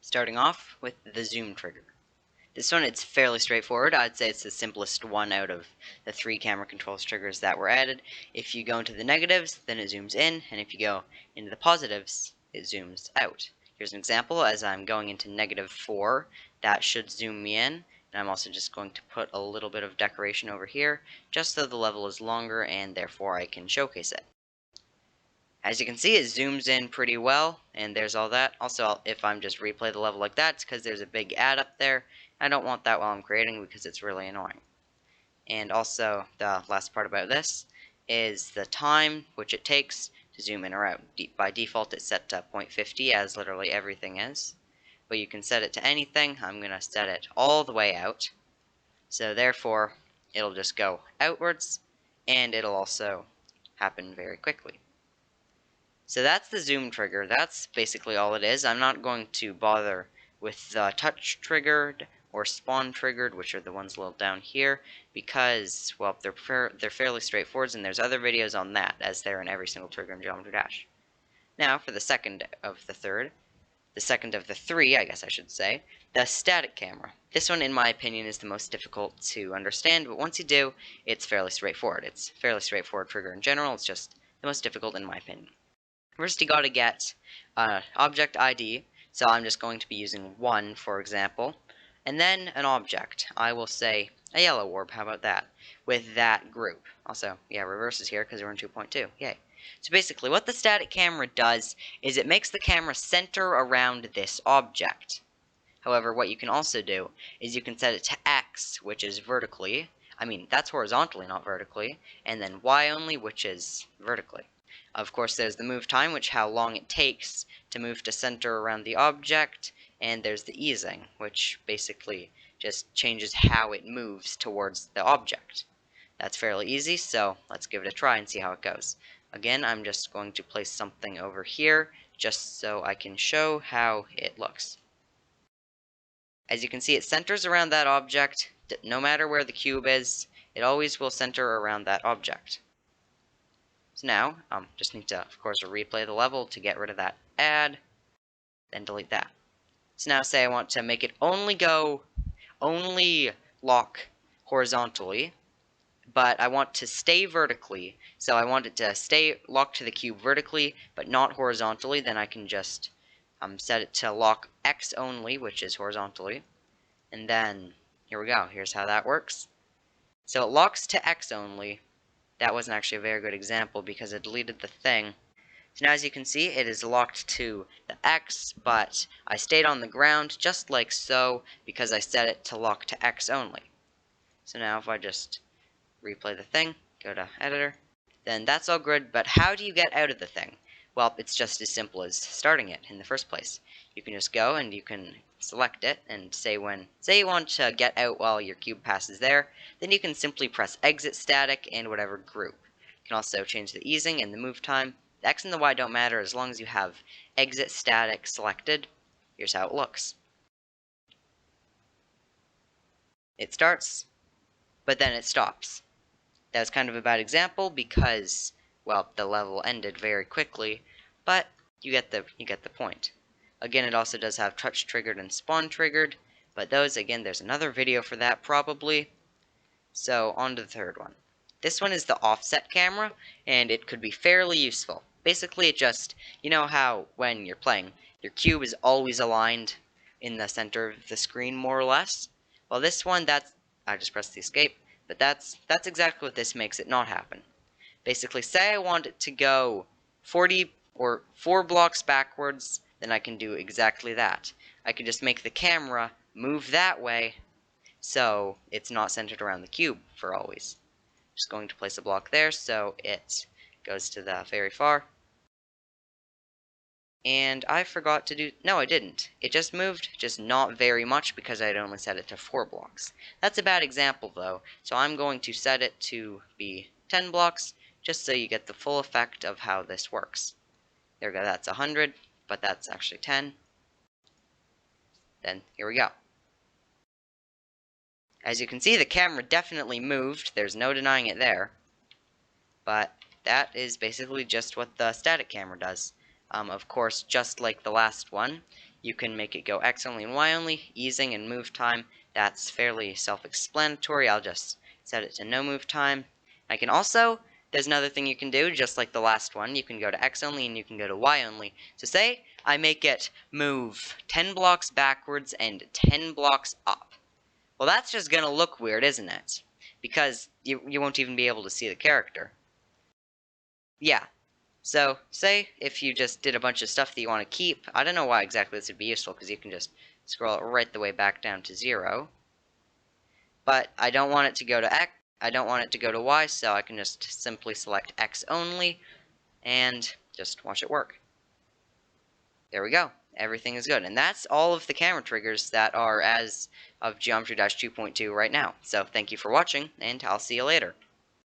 Starting off with the zoom trigger. This one, it's fairly straightforward. I'd say it's the simplest one out of the 3 camera controls triggers that were added. If you go into the negatives, then it zooms in, and if you go into the positives, it zooms out. Here's an example. As I'm going into -4, that should zoom me in, and I'm also just going to put a little bit of decoration over here, just so the level is longer, and therefore I can showcase it. As you can see, it zooms in pretty well, and there's all that. Also, if I'm just replay the level like that, it's because there's a big ad up there. I don't want that while I'm creating because it's really annoying. And also, the last part about this is the time which it takes to zoom in or out. By default, it's set to 0.50, as literally everything is. But you can set it to anything. I'm going to set it all the way out. So therefore, it'll just go outwards, and it'll also happen very quickly. So that's the zoom trigger. That's basically all it is. I'm not going to bother with the touch triggered or spawn triggered, which are the ones a little down here, because, well, they're fairly straightforward, and there's other videos on that, as they're in every single trigger in Geometry Dash. Now, for the second of the three, I guess I should say, the static camera. This one, in my opinion, is the most difficult to understand, but once you do, it's fairly straightforward. It's a fairly straightforward trigger in general. It's just the most difficult in my opinion. First, you gotta get object ID, so I'm just going to be using 1, for example, and then an object. I will say a yellow orb, how about that, with that group. Also, yeah, reverse is here because we're in 2.2, yay. So basically, what the static camera does is it makes the camera center around this object. However, what you can also do is you can set it to X, which is vertically, that's horizontally, not vertically, and then Y only, which is vertically. Of course, there's the move time, which how long it takes to move to center around the object, and there's the easing, which basically just changes how it moves towards the object. That's fairly easy, so let's give it a try and see how it goes. Again, I'm just going to place something over here, just so I can show how it looks. As you can see, it centers around that object. No matter where the cube is, it always will center around that object. So now, just need to, of course, replay the level to get rid of that ad, then delete that. So now say I want to make it only lock horizontally, but I want to stay vertically. So I want it to stay locked to the cube vertically, but not horizontally. Then I can just set it to lock X only, which is horizontally. And then, here we go. Here's how that works. So it locks to X only. That wasn't actually a very good example because it deleted the thing. So now as you can see, it is locked to the X, but I stayed on the ground just like so because I set it to lock to X only. So now if I just replay the thing, go to editor, then that's all good, but how do you get out of the thing? Well, it's just as simple as starting it in the first place. You can just go and you can select it and say you want to get out while your cube passes there, then you can simply press exit static and whatever group. You can also change the easing and the move time. The X and the Y don't matter as long as you have exit static selected. Here's how it looks. It starts, but then it stops. That was kind of a bad example because, well, the level ended very quickly, but you get the point. Again, it also does have touch triggered and spawn triggered, but those, again, there's another video for that probably. So on to the third one. This one is the offset camera, and it could be fairly useful. Basically, it just, you know how when you're playing, your cube is always aligned in the center of the screen, more or less? Well, this one, I just pressed the escape, but that's exactly what this makes it not happen. Basically, say I want it to go 40 or 4 blocks backwards, then I can do exactly that. I can just make the camera move that way, so it's not centered around the cube for always. Just going to place a block there so it goes to the very far. And I forgot to do, no I didn't. It just moved, just not very much because I'd only set it to 4 blocks. That's a bad example though, so I'm going to set it to be 10 blocks, just so you get the full effect of how this works. There we go, that's 100, but that's actually 10. Then, here we go. As you can see, the camera definitely moved, there's no denying it there. But that is basically just what the static camera does. Of course, just like the last one, You can make it go X only and Y only, easing and move time. That's fairly self-explanatory. I'll just set it to no move time. I can also, there's another thing you can do, just like the last one. You can go to X only and you can go to Y only. So say I make it move 10 blocks backwards and 10 blocks up. Well, that's just gonna look weird, isn't it? Because you won't even be able to see the character. Yeah. So, say if you just did a bunch of stuff that you want to keep, I don't know why exactly this would be useful, because you can just scroll it right the way back down to 0. But I don't want it to go to X, I don't want it to go to Y, so I can just simply select X only, and just watch it work. There we go. Everything is good. And that's all of the camera triggers that are as of Geometry Dash 2.2 right now. So thank you for watching, and I'll see you later.